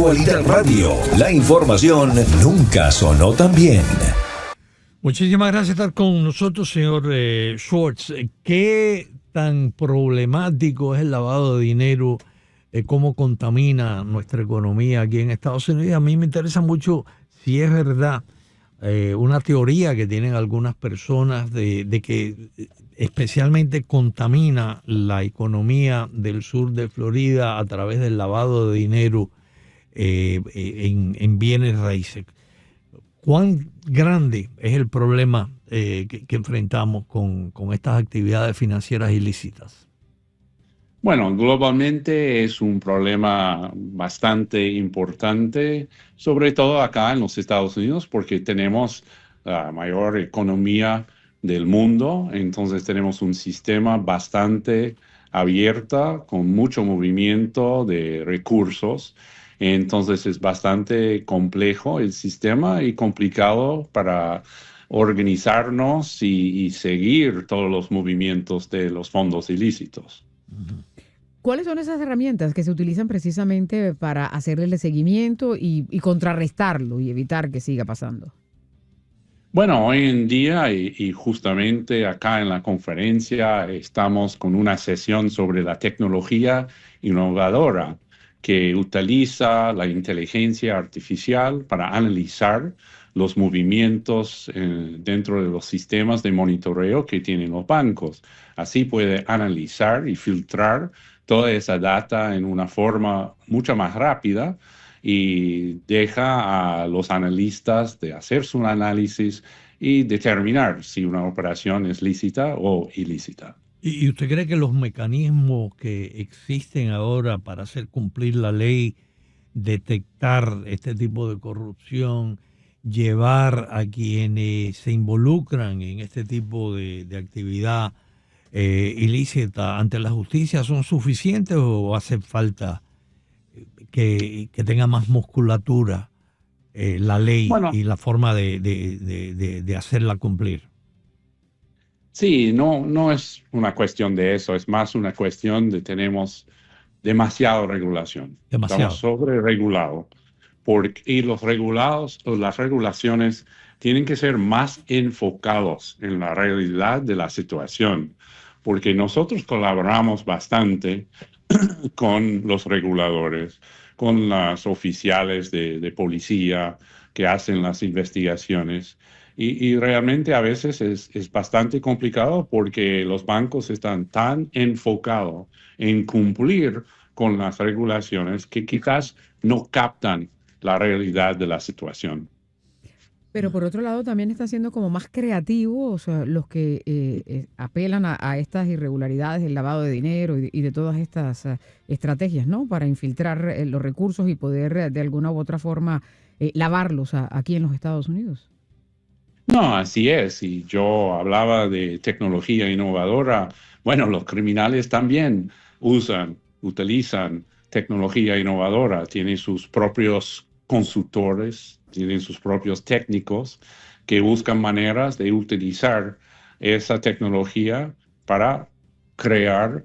Actualidad Radio. La información nunca sonó tan bien. Muchísimas gracias por estar con nosotros, señor Schwartz. ¿Qué tan problemático es el lavado de dinero? ¿Cómo contamina nuestra economía aquí en Estados Unidos? A mí me interesa mucho si es verdad una teoría que tienen algunas personas de que especialmente contamina la economía del sur de Florida a través del lavado de dinero en bienes raíces. ¿Cuán grande es el problema que enfrentamos con estas actividades financieras ilícitas? Bueno, globalmente es un problema bastante importante, sobre todo acá en los Estados Unidos, porque tenemos la mayor economía del mundo, entonces tenemos un sistema bastante abierto, con mucho movimiento de recursos. Entonces es bastante complejo el sistema y complicado para organizarnos y seguir todos los movimientos de los fondos ilícitos. ¿Cuáles son esas herramientas que se utilizan precisamente para hacerle seguimiento y contrarrestarlo y evitar que siga pasando? Bueno, hoy en día y justamente acá en la conferencia estamos con una sesión sobre la tecnología innovadora que utiliza la inteligencia artificial para analizar los movimientos dentro de los sistemas de monitoreo que tienen los bancos. Así puede analizar y filtrar toda esa data en una forma mucho más rápida y deja a los analistas de hacer su análisis y determinar si una operación es lícita o ilícita. ¿Y usted cree que los mecanismos que existen ahora para hacer cumplir la ley, detectar este tipo de corrupción, llevar a quienes se involucran en este tipo de actividad ilícita ante la justicia son suficientes o hace falta que tenga más musculatura la ley Bueno, y la forma de hacerla cumplir? sí, no es una cuestión de eso, es más una cuestión de tenemos demasiada regulación. Demasiado. Estamos sobre-regulados. Y los regulados o las regulaciones tienen que ser más enfocados en la realidad de la situación, porque nosotros colaboramos bastante con los reguladores, con los oficiales de policía que hacen las investigaciones. Y realmente a veces es bastante complicado porque los bancos están tan enfocados en cumplir con las regulaciones que quizás no captan la realidad de la situación. Pero por otro lado también están siendo como más creativos los que apelan a estas irregularidades, el lavado de dinero y de todas estas estrategias, ¿no? Para infiltrar los recursos y poder de alguna u otra forma lavarlos aquí en los Estados Unidos. No, así es. Y yo hablaba de tecnología innovadora. Bueno, los criminales también utilizan tecnología innovadora. Tienen sus propios consultores, tienen sus propios técnicos que buscan maneras de utilizar esa tecnología para crear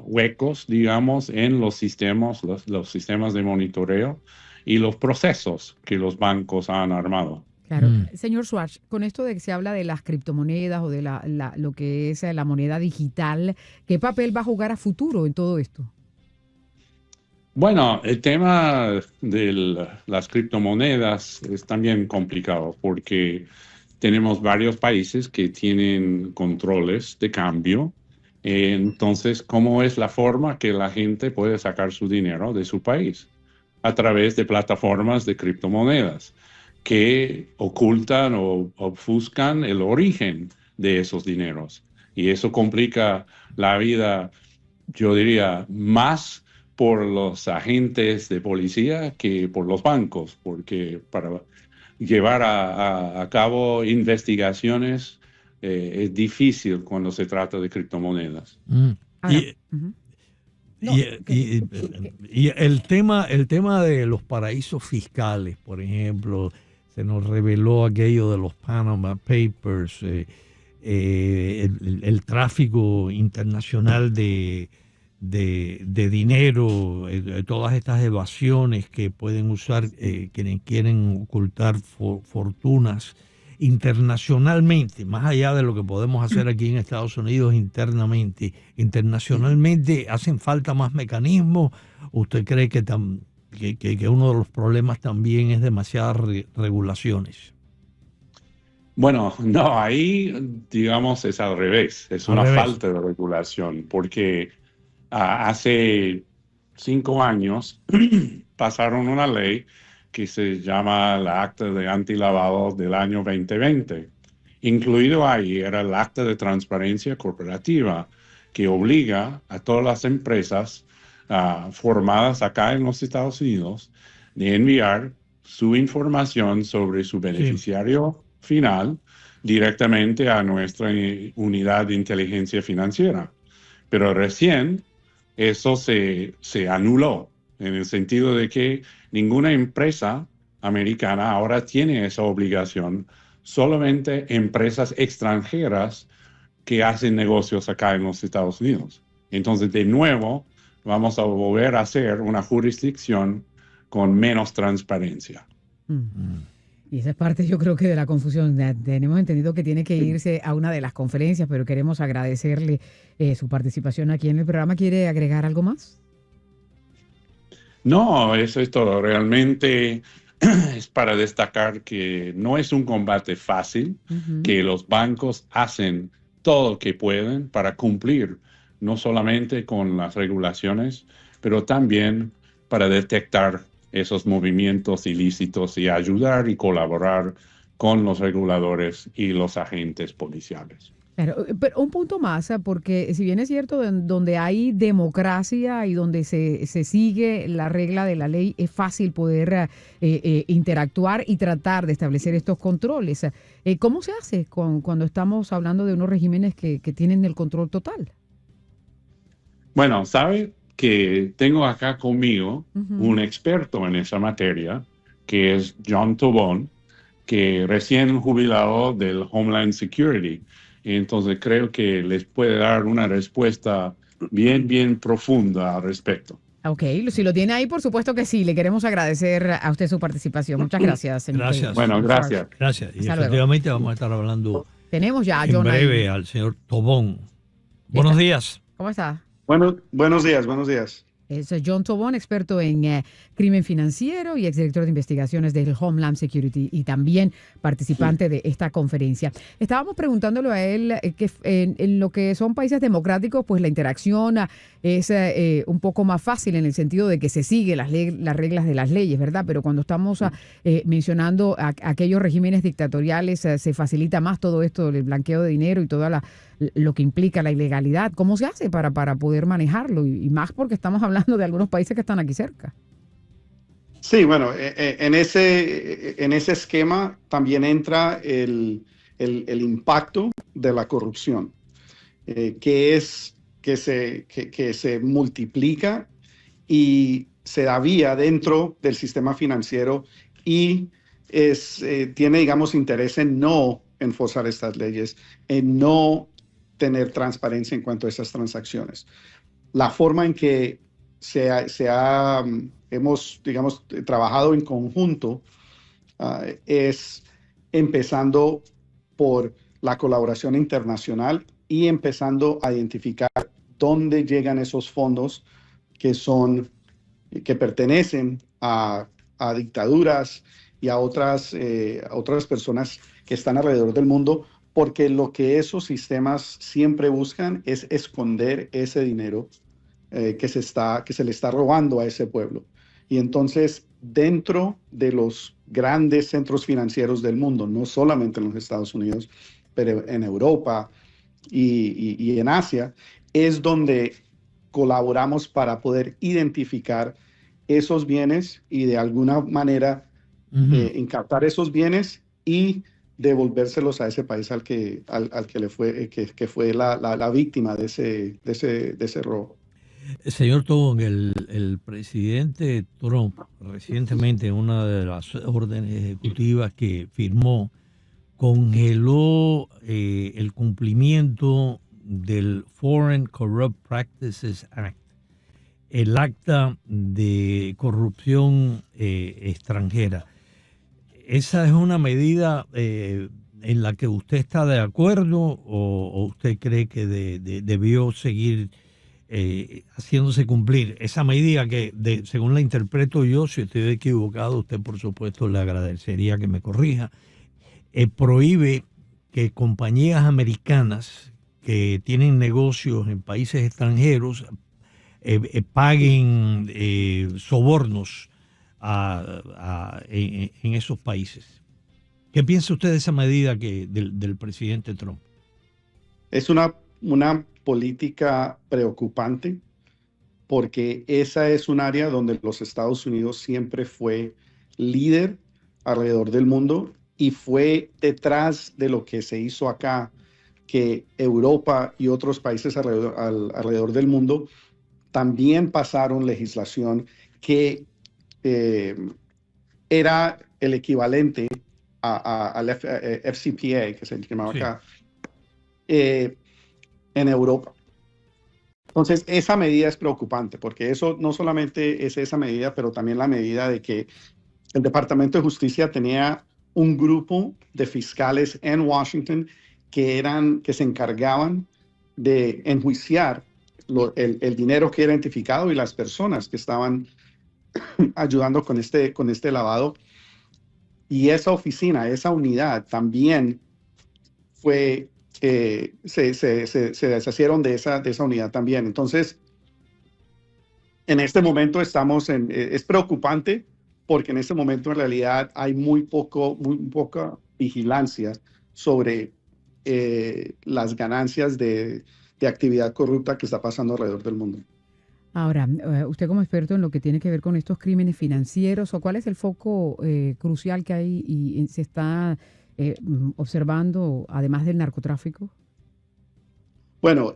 huecos, digamos, en los sistemas de monitoreo y los procesos que los bancos han armado. Claro. Señor Schwartz, con esto de que se habla de las criptomonedas o de lo que es la moneda digital, ¿qué papel va a jugar a futuro en todo esto? Bueno, el tema de las criptomonedas es también complicado porque tenemos varios países que tienen controles de cambio. Entonces, ¿cómo es la forma que la gente puede sacar su dinero de su país? A través de plataformas de criptomonedas que ocultan o ofuscan el origen de esos dineros. Y eso complica la vida, yo diría, más por los agentes de policía que por los bancos, porque para llevar a cabo investigaciones es difícil cuando se trata de criptomonedas. Y el tema de los paraísos fiscales, por ejemplo, se nos reveló aquello de los Panama Papers, el tráfico internacional de de dinero, todas estas evasiones que pueden usar quienes quieren ocultar fortunas internacionalmente, más allá de lo que podemos hacer aquí en Estados Unidos internacionalmente, ¿hacen falta más mecanismos? ¿Usted cree que uno de los problemas también es demasiadas regulaciones? Bueno, no, ahí digamos es al revés, es una falta de regulación, porque hace 5 años pasaron una ley que se llama el Acta de Antilavado del año 2020. Incluido ahí era el Acta de Transparencia Corporativa, que obliga a todas las empresas formadas acá en los Estados Unidos de enviar su información sobre su beneficiario final directamente a nuestra unidad de inteligencia financiera. Pero recién eso se anuló, en el sentido de que ninguna empresa americana ahora tiene esa obligación, solamente empresas extranjeras que hacen negocios acá en los Estados Unidos. Entonces, de nuevo, vamos a volver a hacer una jurisdicción con menos transparencia. Y esa es parte, yo creo que de la confusión. Tenemos entendido que tiene que irse a una de las conferencias, pero queremos agradecerle su participación aquí en el programa. ¿Quiere agregar algo más? No, eso es todo. Realmente es para destacar que no es un combate fácil, que los bancos hacen todo lo que pueden para cumplir, no solamente con las regulaciones, pero también para detectar esos movimientos ilícitos y ayudar y colaborar con los reguladores y los agentes policiales. Pero un punto más, porque si bien es cierto, donde hay democracia y donde se sigue la regla de la ley, es fácil poder interactuar y tratar de establecer estos controles. ¿Cómo se hace cuando estamos hablando de unos regímenes que tienen el control total? Bueno, ¿sabe? Que tengo acá conmigo un experto en esa materia, que es John Tobón, que recién jubilado del Homeland Security. Entonces creo que les puede dar una respuesta bien profunda al respecto. Ok, si lo tiene ahí, por supuesto que sí. Le queremos agradecer a usted su participación. Muchas gracias, señor. Gracias. Bueno, gracias. Gracias. Y Hasta efectivamente luego. vamos a estar hablando Tenemos ya a en John breve ahí. al señor Tobón. Buenos días. ¿Cómo está? Buenos días. Es John Tobón, experto en crimen financiero y exdirector de investigaciones del Homeland Security y también participante de esta conferencia. Estábamos preguntándole a él que en lo que son países democráticos, pues la interacción es un poco más fácil en el sentido de que se sigue las reglas de las leyes, ¿verdad? Pero cuando estamos mencionando aquellos regímenes dictatoriales, se facilita más todo esto, el blanqueo de dinero y todo lo que implica la ilegalidad. ¿Cómo se hace para poder manejarlo? Y más porque estamos hablando de algunos países que están aquí cerca. Sí, bueno, en ese esquema también entra el impacto de la corrupción, que se multiplica y se da vía dentro del sistema financiero y tiene, digamos, interés en no enforzar estas leyes, en no tener transparencia en cuanto a esas transacciones. La forma en que hemos, digamos, trabajado en conjunto es empezando por la colaboración internacional y empezando a identificar dónde llegan esos fondos que pertenecen a dictaduras y a otras personas que están alrededor del mundo, porque lo que esos sistemas siempre buscan es esconder ese dinero que se le está robando a ese pueblo. Y entonces, dentro de los grandes centros financieros del mundo, no solamente en los Estados Unidos, pero en Europa y en Asia, es donde colaboramos para poder identificar esos bienes y de alguna manera incautar esos bienes y devolvérselos a ese país al que le fue que fue la víctima de ese robo. Señor Tobón, el presidente Trump recientemente en una de las órdenes ejecutivas que firmó congeló el cumplimiento del Foreign Corrupt Practices Act, el acta de corrupción extranjera. ¿Esa es una medida en la que usted está de acuerdo o usted cree que debió seguir haciéndose cumplir esa medida que, según la interpreto yo, si estoy equivocado, usted por supuesto le agradecería que me corrija, prohíbe que compañías americanas que tienen negocios en países extranjeros paguen sobornos en esos países? ¿Qué piensa usted de esa medida del presidente Trump? Es una política preocupante porque esa es un área donde los Estados Unidos siempre fue líder alrededor del mundo y fue detrás de lo que se hizo acá, que Europa y otros países alrededor del mundo también pasaron legislación que era el equivalente al FCPA, que se llamaba acá, en Europa. Entonces, esa medida es preocupante, porque eso no solamente es esa medida, pero también la medida de que el Departamento de Justicia tenía un grupo de fiscales en Washington que se encargaban de enjuiciar el dinero que era identificado y las personas que estaban ayudando con este lavado. Y esa oficina, esa unidad también fue, se deshacieron de esa unidad también. Entonces, en este momento es preocupante porque en este momento en realidad hay muy poca vigilancia sobre las ganancias de actividad corrupta que está pasando alrededor del mundo. Ahora, usted como experto en lo que tiene que ver con estos crímenes financieros, ¿o cuál es el foco crucial que hay y se está observando además del narcotráfico? Bueno,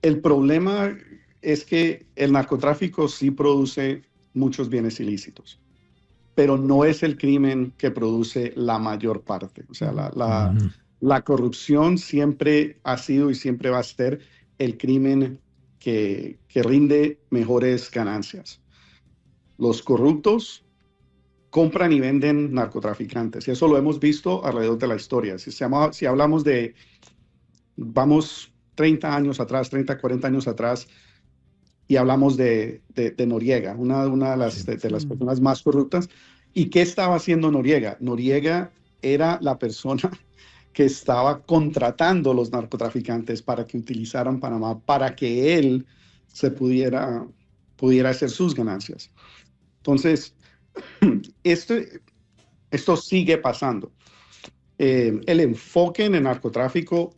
el problema es que el narcotráfico sí produce muchos bienes ilícitos, pero no es el crimen que produce la mayor parte. O sea, la corrupción siempre ha sido y siempre va a ser el crimen que rinde mejores ganancias. Los corruptos compran y venden narcotraficantes, y eso lo hemos visto alrededor de la historia. Si hablamos vamos 30 años atrás, 30, 40 años atrás, y hablamos de Noriega, una de las personas más corruptas. ¿Y qué estaba haciendo Noriega? Noriega era la persona que estaba contratando los narcotraficantes para que utilizaran Panamá, para que él pudiera hacer sus ganancias. Entonces, esto sigue pasando. El enfoque en el narcotráfico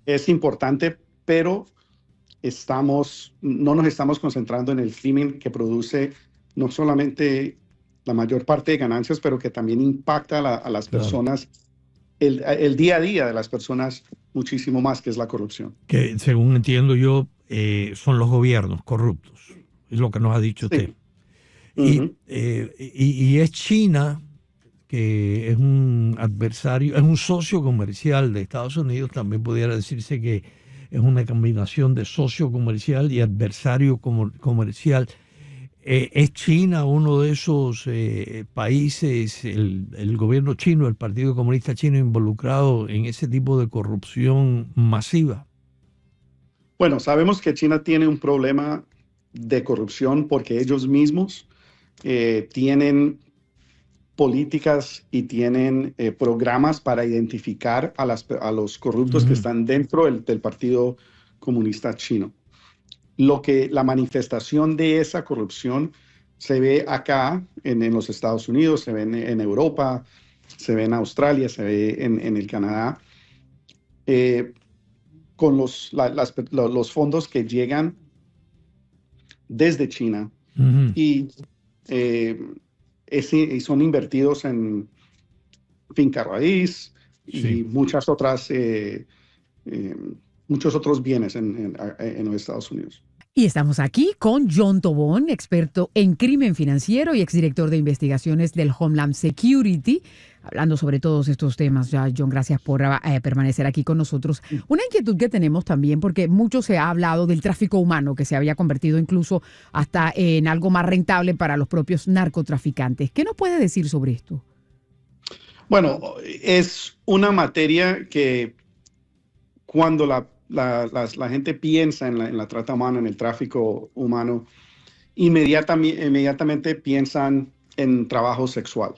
es importante, pero no nos estamos concentrando en el crimen que produce no solamente la mayor parte de ganancias, pero que también impacta a las personas, el día a día de las personas muchísimo más, que es la corrupción. Que según entiendo yo, son los gobiernos corruptos, es lo que nos ha dicho usted. Y es China, que es un adversario, es un socio comercial de Estados Unidos. También pudiera decirse que es una combinación de socio comercial y adversario comercial. ¿Es China uno de esos países, el gobierno chino, el Partido Comunista Chino, involucrado en ese tipo de corrupción masiva? Bueno, sabemos que China tiene un problema de corrupción porque ellos mismos tienen políticas y tienen programas para identificar a los corruptos que están dentro del Partido Comunista Chino. La manifestación de esa corrupción se ve acá en los Estados Unidos, se ve en Europa, se ve en Australia, se ve en el Canadá, con los fondos que llegan desde China y son invertidos en finca raíz y muchos otros bienes en los Estados Unidos. Y estamos aquí con John Tobón, experto en crimen financiero y exdirector de investigaciones del Homeland Security, hablando sobre todos estos temas. Ya, John, gracias por permanecer aquí con nosotros. Una inquietud que tenemos también, porque mucho se ha hablado del tráfico humano, que se había convertido incluso hasta en algo más rentable para los propios narcotraficantes. ¿Qué nos puede decir sobre esto? Bueno, es una materia que cuando la gente piensa en la trata humana, en el tráfico humano, inmediatamente piensan en trabajo sexual.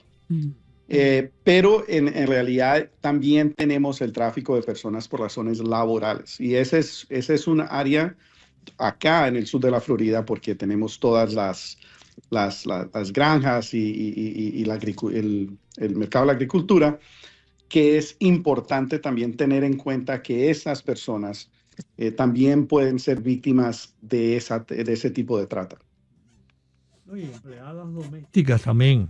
Pero en realidad también tenemos el tráfico de personas por razones laborales. Y ese es un área acá en el sur de la Florida, porque tenemos todas las granjas y el mercado de la agricultura, que es importante también tener en cuenta que esas personas también pueden ser víctimas de ese tipo de trata. Y empleadas domésticas también.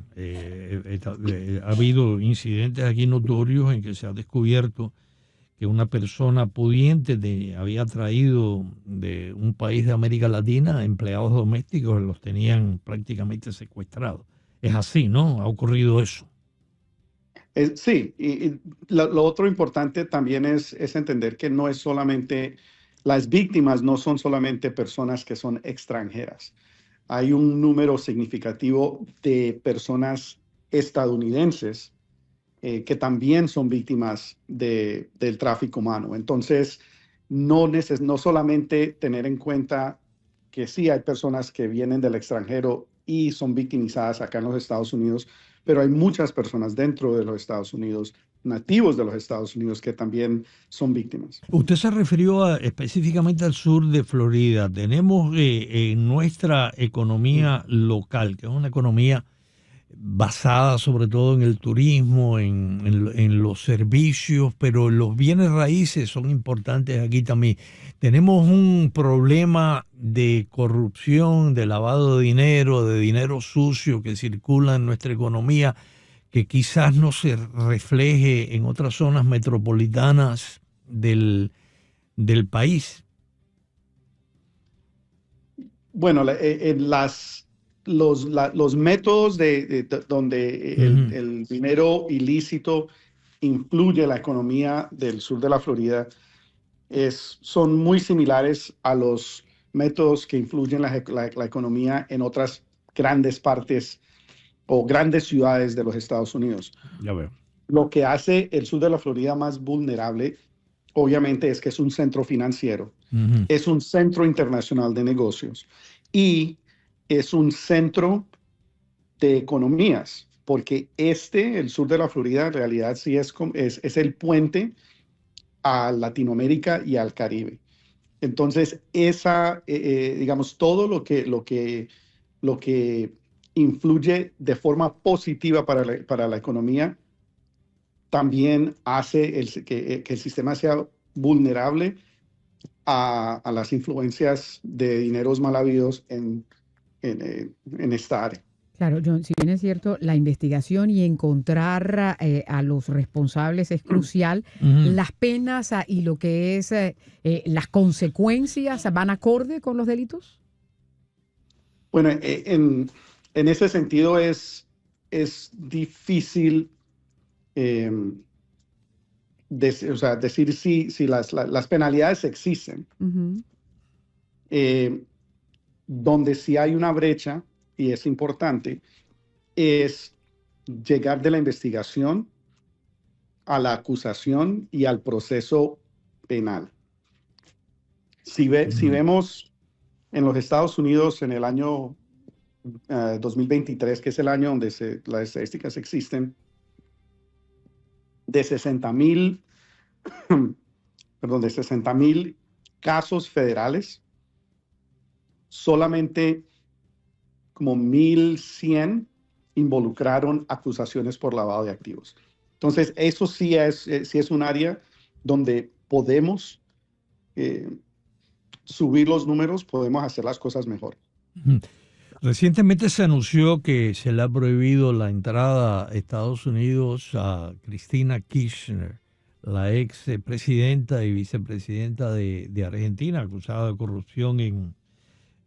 Ha habido incidentes aquí notorios en que se ha descubierto que una persona pudiente había traído de un país de América Latina empleados domésticos, los tenían prácticamente secuestrados. Es así, ¿no? Ha ocurrido eso. Sí, y lo otro importante también es entender que no es solamente, las víctimas no son solamente personas que son extranjeras. Hay un número significativo de personas estadounidenses que también son víctimas del tráfico humano. Entonces, no solamente tener en cuenta que sí hay personas que vienen del extranjero y son victimizadas acá en los Estados Unidos, pero hay muchas personas dentro de los Estados Unidos, nativos de los Estados Unidos, que también son víctimas. Usted se refirió específicamente al sur de Florida. Tenemos en nuestra economía local, que es una economía basada sobre todo en el turismo, en los servicios, pero los bienes raíces son importantes aquí también. Tenemos un problema de corrupción, de lavado de dinero sucio que circula en nuestra economía, que quizás no se refleje en otras zonas metropolitanas del país. Bueno, los métodos donde el dinero ilícito influye la economía del sur de la Florida son muy similares a los métodos que influyen la economía en otras grandes partes o grandes ciudades de los Estados Unidos. Ya veo. Lo que hace el sur de la Florida más vulnerable, obviamente, es que es un centro financiero, es un centro internacional de negocios y es un centro de economías, porque el sur de la Florida, en realidad sí es el puente a Latinoamérica y al Caribe. Entonces, digamos, todo lo que influye de forma positiva para la economía, también hace que el sistema sea vulnerable a las influencias de dineros mal habidos en esta área. Claro, John, si bien es cierto, la investigación y encontrar a los responsables es crucial, las penas y lo que es las consecuencias van acorde con los delitos. Bueno, en ese sentido es difícil decir si las penalidades existen. Donde sí hay una brecha, y es importante, es llegar de la investigación a la acusación y al proceso penal. Si vemos en los Estados Unidos en el año 2023, que es el año donde las estadísticas existen, de 60,000 casos federales, solamente como 1,100 involucraron acusaciones por lavado de activos. Entonces, eso sí es un área donde podemos subir los números, podemos hacer las cosas mejor. Recientemente se anunció que se le ha prohibido la entrada a Estados Unidos a Cristina Kirchner, la ex presidenta y vicepresidenta de Argentina, acusada de corrupción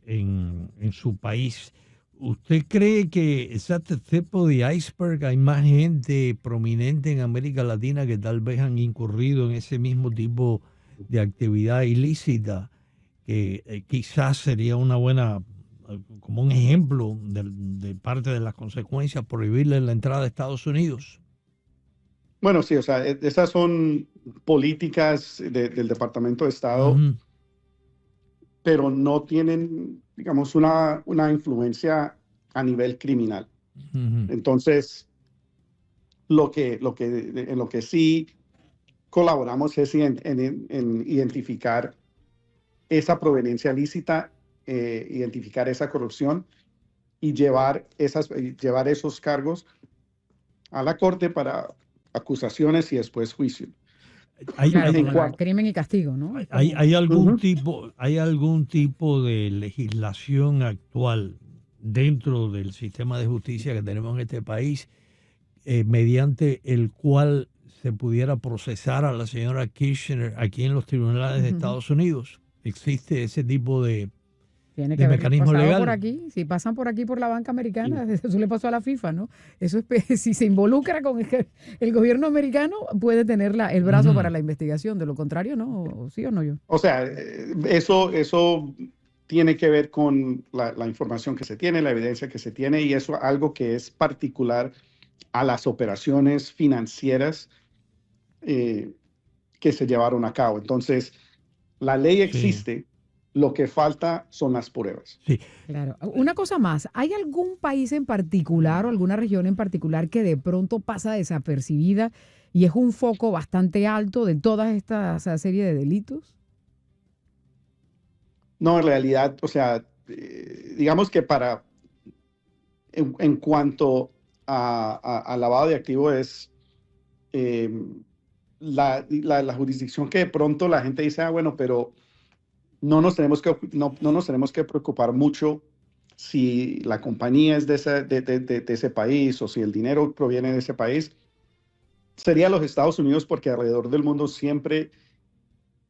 en su país. ¿Usted cree que es at the tip of the iceberg? ¿Hay más gente prominente en América Latina que tal vez han incurrido en ese mismo tipo de actividad ilícita? Que quizás sería una buena, como un ejemplo de parte de las consecuencias, prohibirle la entrada a Estados Unidos. Bueno, sí, o sea, esas son políticas del Departamento de Estado, pero no tienen, digamos, una influencia a nivel criminal. Entonces, en lo que sí colaboramos es en identificar esa proveniencia lícita, identificar esa corrupción y llevar esos cargos a la corte para acusaciones y después juicio. Claro, como crimen y castigo, ¿no? ¿Hay algún tipo de legislación actual dentro del sistema de justicia que tenemos en este país mediante el cual se pudiera procesar a la señora Kirchner aquí en los tribunales de Estados Unidos? ¿Existe ese tipo de Tiene que mecanismo legal? Por aquí, si pasan por aquí por la banca americana, eso le pasó a la FIFA, ¿no? Eso es, si se involucra con el gobierno americano, puede tener el brazo para la investigación. De lo contrario, ¿no? ¿Sí o no yo? O sea, eso tiene que ver con la información que se tiene, la evidencia que se tiene, y eso es algo que es particular a las operaciones financieras que se llevaron a cabo. Entonces, la ley existe. Lo que falta son las pruebas. Sí. Claro. Una cosa más, ¿hay algún país en particular o alguna región en particular que de pronto pasa desapercibida y es un foco bastante alto de toda esta serie de delitos? No, en realidad, o sea, digamos que en cuanto a lavado de activos es la jurisdicción que de pronto la gente dice, bueno, pero no nos tenemos que preocupar mucho si la compañía es de ese país o si el dinero proviene de ese país. Sería los Estados Unidos, porque alrededor del mundo siempre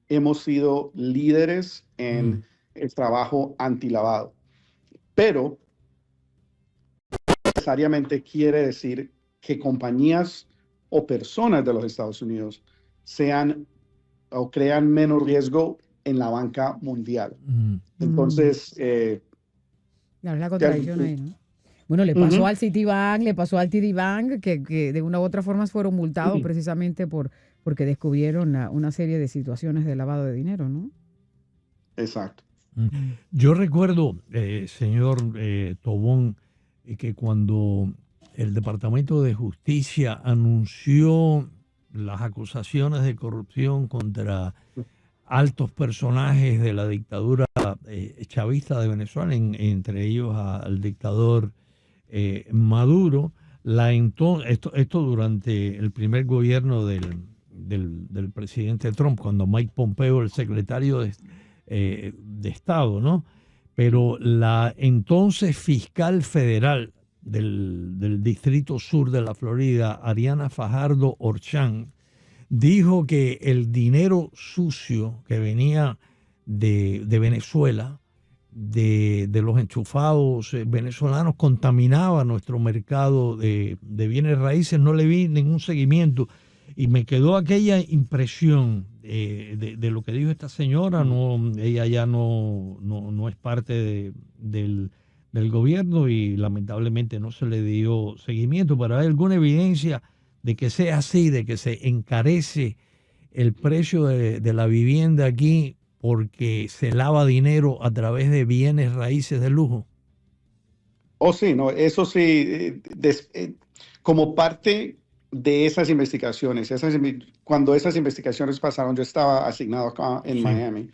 hemos sido líderes en el trabajo antilavado. Pero necesariamente quiere decir que compañías o personas de los Estados Unidos sean o crean menos riesgo en la banca mundial. Entonces, claro, es la contradicción ahí, ¿no? Bueno, le pasó al Citibank, le pasó al TD Bank, que de una u otra forma fueron multados precisamente porque descubrieron una serie de situaciones de lavado de dinero, ¿no? Exacto. Yo recuerdo, señor Tobón, que cuando el Departamento de Justicia anunció las acusaciones de corrupción contra altos personajes de la dictadura chavista de Venezuela, entre ellos al dictador Maduro, esto durante el primer gobierno del presidente Trump, cuando Mike Pompeo, el secretario de Estado, ¿no? Pero la entonces fiscal federal del Distrito Sur de la Florida, Ariana Fajardo Orchán, dijo que el dinero sucio que venía de Venezuela, de los enchufados venezolanos, contaminaba nuestro mercado de bienes raíces. No le vi ningún seguimiento y me quedó aquella impresión de lo que dijo esta señora. Ella ya no es parte del gobierno y lamentablemente no se le dio seguimiento. Pero hay alguna evidencia de que sea así, de que se encarece el precio de la vivienda aquí porque se lava dinero a través de bienes raíces de lujo. Oh, sí, no, eso sí, como parte de esas investigaciones, cuando esas investigaciones pasaron, yo estaba asignado acá en Miami.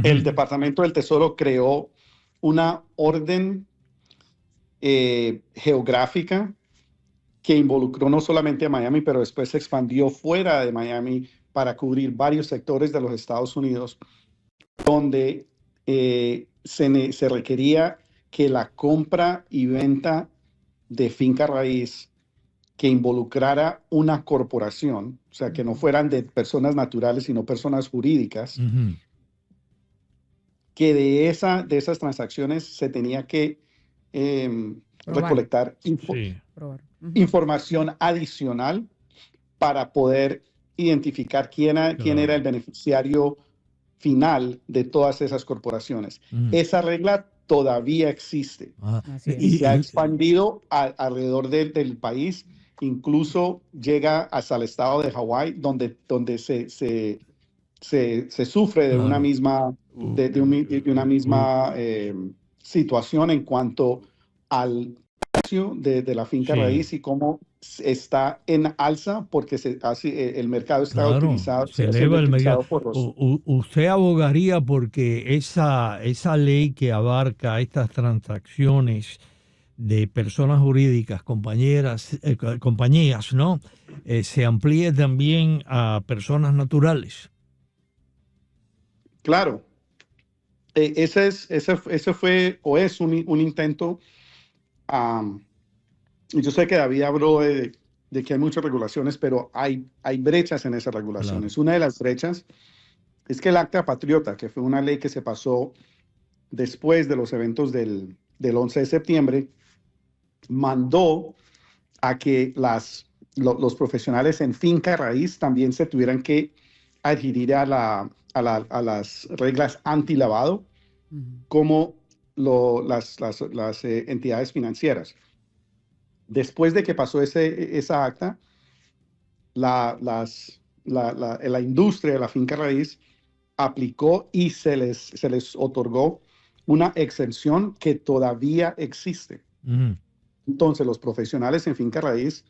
El Departamento del Tesoro creó una orden geográfica que involucró no solamente a Miami, pero después se expandió fuera de Miami para cubrir varios sectores de los Estados Unidos, donde se requería que la compra y venta de finca raíz que involucrara una corporación, o sea, que no fueran de personas naturales, sino personas jurídicas, que de esas transacciones se tenía que recolectar Sí. Probar. información adicional para poder identificar quién era el beneficiario final de todas esas corporaciones. Esa regla todavía existe Así es. y se ha expandido alrededor del país, incluso llega hasta el estado de Hawái, donde se sufre de una misma, de una misma situación en cuanto al precio de la finca Sí. raíz y cómo está en alza porque el mercado está utilizado, se está eleva siendo el mercado. utilizado por los... Usted abogaría porque esa ley que abarca estas transacciones de personas jurídicas, compañías, ¿no? Se amplíe también a personas naturales. Claro, ese fue o es un intento. Yo sé que David habló de que hay muchas regulaciones, pero hay brechas en esas regulaciones. Claro. Una de las brechas es que el Acta Patriota, que fue una ley que se pasó después de los eventos del 11 de septiembre, mandó a que los profesionales en finca raíz también se tuvieran que adherir a las reglas antilavado, como las entidades financieras. Después de que pasó esa acta, la industria de la finca raíz aplicó y se les otorgó una exención que todavía existe. Entonces, los profesionales en finca raíz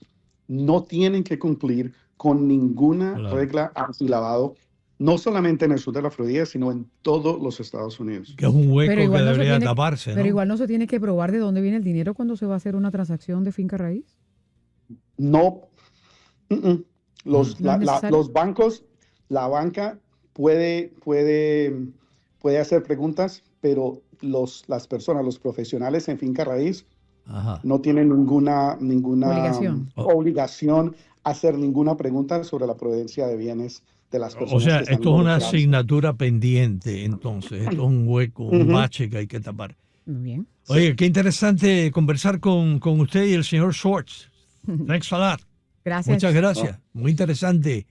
no tienen que cumplir con ninguna regla antilavado, no solamente en el sur de la Florida, sino en todos los Estados Unidos. Que es un hueco que debería taparse, ¿no? Pero igual no se tiene que probar de dónde viene el dinero cuando se va a hacer una transacción de finca raíz. No. ¿No es necesario? Los bancos, la banca puede hacer preguntas, pero las personas, los profesionales en finca raíz, no tienen ninguna obligación a hacer ninguna pregunta sobre la proveniencia de bienes de las personas. O sea, que están esto es una involucradas. asignatura pendiente, entonces. Esto es un hueco, un bache que hay que tapar. Muy bien. Oye, qué interesante conversar con usted y el señor Schwartz. Thanks a lot. Gracias. Muchas gracias. Muy interesante.